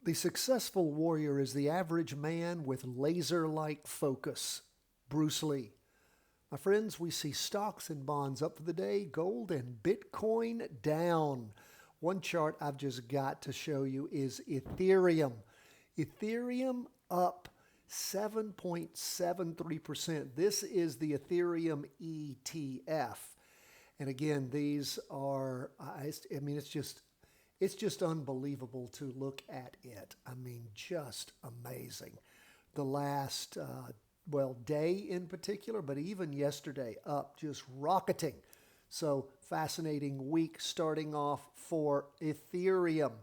The successful warrior is the average man with laser-like focus. Bruce Lee. My friends, we see stocks and bonds up for the day, gold and Bitcoin down. One chart I've just got to show you is Ethereum. Ethereum up 7.73%. This is the Ethereum ETF. And again, these are, it's just unbelievable to look at it. I mean, just amazing. The last, day in particular, but even yesterday up, just rocketing. So fascinating week starting off for Ethereum.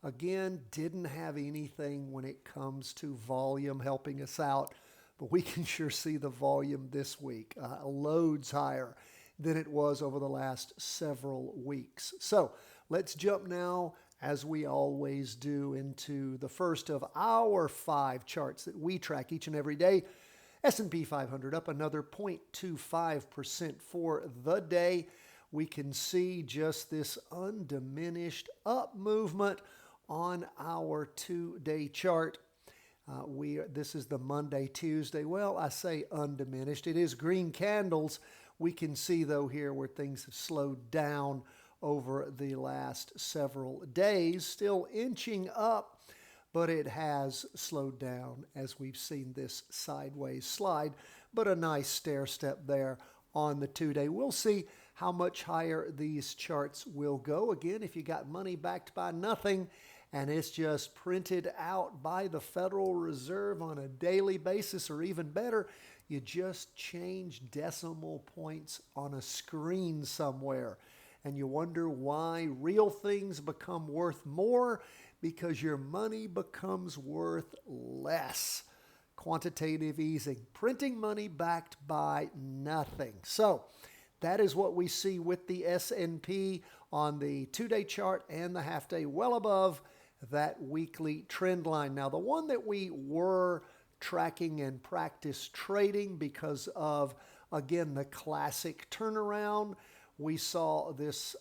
Again, didn't have anything when it comes to volume helping us out, but we can sure see the volume this week. Loads higher than it was over the last several weeks. So let's jump now, as we always do, into the first of our 5 charts that we track each and every day. S&P 500 up another 0.25% for the day. We can see just this undiminished up movement on our 2-day chart. This is the Monday, Tuesday. Well, I say undiminished. It is green candles. We can see, though, here where things have slowed down over the last several days. Still inching up, but it has slowed down as we've seen this sideways slide. But a nice stair step there on the 2-day. We'll see how much higher these charts will go. Again, if you got money backed by nothing and it's just printed out by the Federal Reserve on a daily basis, or even better, you just change decimal points on a screen somewhere, and you wonder why real things become worth more, because your money becomes worth less. Quantitative easing, printing money backed by nothing. So that is what we see with the S&P on the 2-day chart and the half-day, well above that weekly trend line. Now, the one that we were tracking and practice trading because of, again, the classic turnaround, we saw this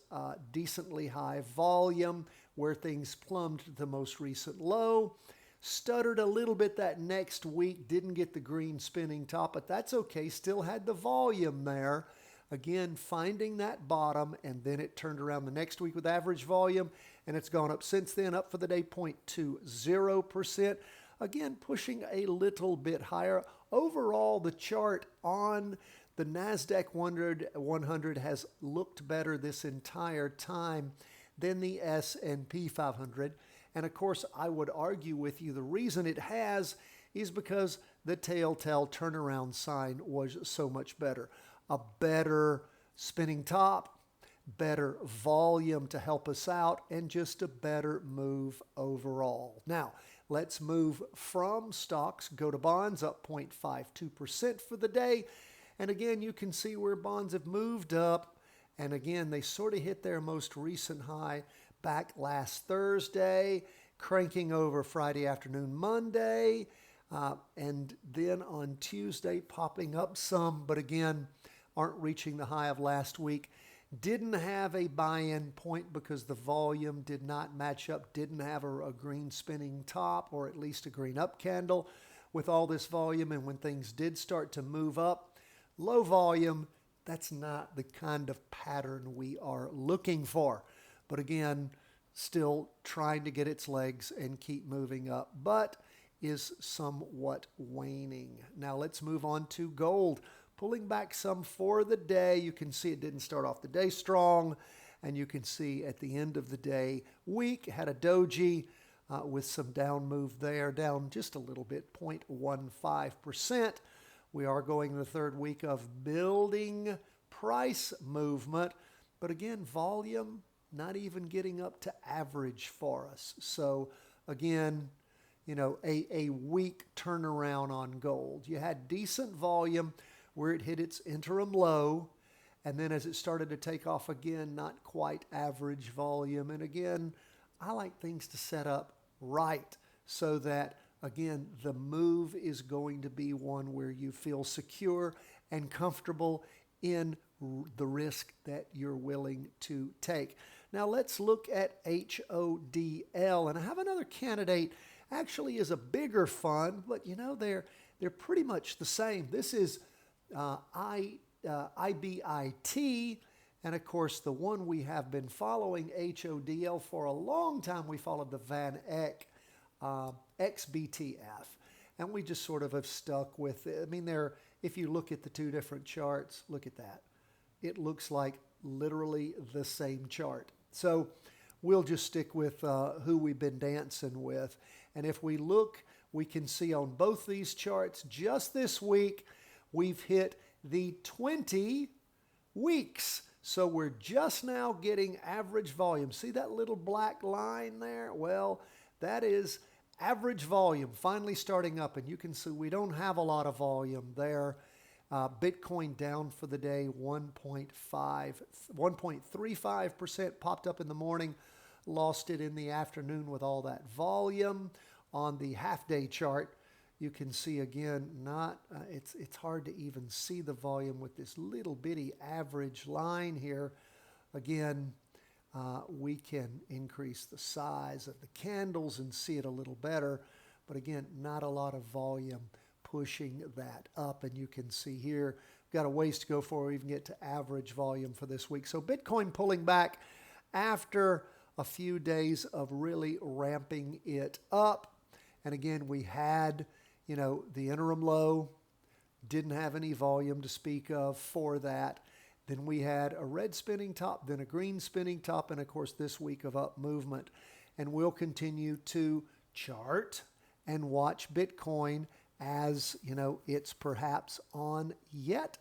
decently high volume where things plumbed to the most recent low, stuttered a little bit that next week, didn't get the green spinning top, but that's okay, still had the volume there. Again, finding that bottom, and then it turned around the next week with average volume, and it's gone up since then, up for the day 0.20%. Again, pushing a little bit higher. Overall, the chart on the NASDAQ 100 has looked better this entire time than the S&P 500. And of course, I would argue with you the reason it has is because the telltale turnaround sign was so much better. A better spinning top, better volume to help us out, and just a better move overall. Now, let's move from stocks, go to bonds, up 0.52% for the day. And again, you can see where bonds have moved up. And again, they sort of hit their most recent high back last Thursday, cranking over Friday afternoon, Monday, and then on Tuesday popping up some, but again, aren't reaching the high of last week. Didn't have a buy-in point because the volume did not match up, didn't have a green spinning top, or at least a green up candle with all this volume. And when things did start to move up, low volume, that's not the kind of pattern we are looking for. But again, still trying to get its legs and keep moving up, but is somewhat waning. Now let's move on to gold. Pulling back some for the day. You can see it didn't start off the day strong, and you can see at the end of the day weak. Had a doji with some down move there, down just a little bit, 0.15%. We are going in the third week of building price movement, but again, volume not even getting up to average for us. So again, a weak turnaround on gold. You had decent volume where it hit its interim low, and then as it started to take off again, not quite average volume. And again, I like things to set up right so that, again, the move is going to be one where you feel secure and comfortable in the risk that you're willing to take. Now let's look at HODL. And I have another candidate, actually is a bigger fund, but you know, they're pretty much the same. This is IBIT. And of course, the one we have been following, HODL, for a long time, we followed the Van Eck XBTF. And we just sort of have stuck with it. I mean, if you look at the two different charts, look at that. It looks like literally the same chart. So we'll just stick with who we've been dancing with. And if we look, we can see on both these charts, just this week, we've hit the 20 weeks. So we're just now getting average volume. See that little black line there? Well, that is average volume finally starting up. And you can see we don't have a lot of volume there. Bitcoin down for the day, 1.35% popped up in the morning, lost it in the afternoon with all that volume. On the half-day chart, you can see again, it's hard to even see the volume with this little bitty average line here. Again, we can increase the size of the candles and see it a little better, but again, not a lot of volume pushing that up. And you can see here, we've got a ways to go before we even get to average volume for this week. So Bitcoin pulling back after a few days of really ramping it up. And again, we had, you know, the interim low, didn't have any volume to speak of for that. Then we had a red spinning top, then a green spinning top, and of course this week of up movement. And we'll continue to chart and watch Bitcoin as, you know, it's perhaps on yet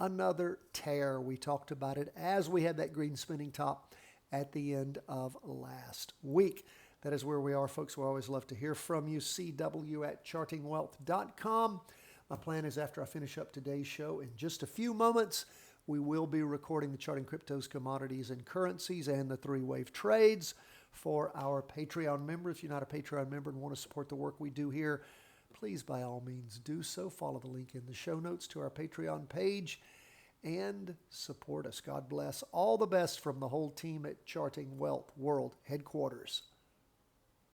another tear. We talked about it as we had that green spinning top at the end of last week. That is where we are, folks. We always love to hear from you. CW@chartingwealth.com. My plan is after I finish up today's show, in just a few moments, we will be recording the Charting Cryptos, Commodities, and Currencies and the three-wave trades for our Patreon members. If you're not a Patreon member and want to support the work we do here, please, by all means, do so. Follow the link in the show notes to our Patreon page and support us. God bless. All the best from the whole team at Charting Wealth World Headquarters.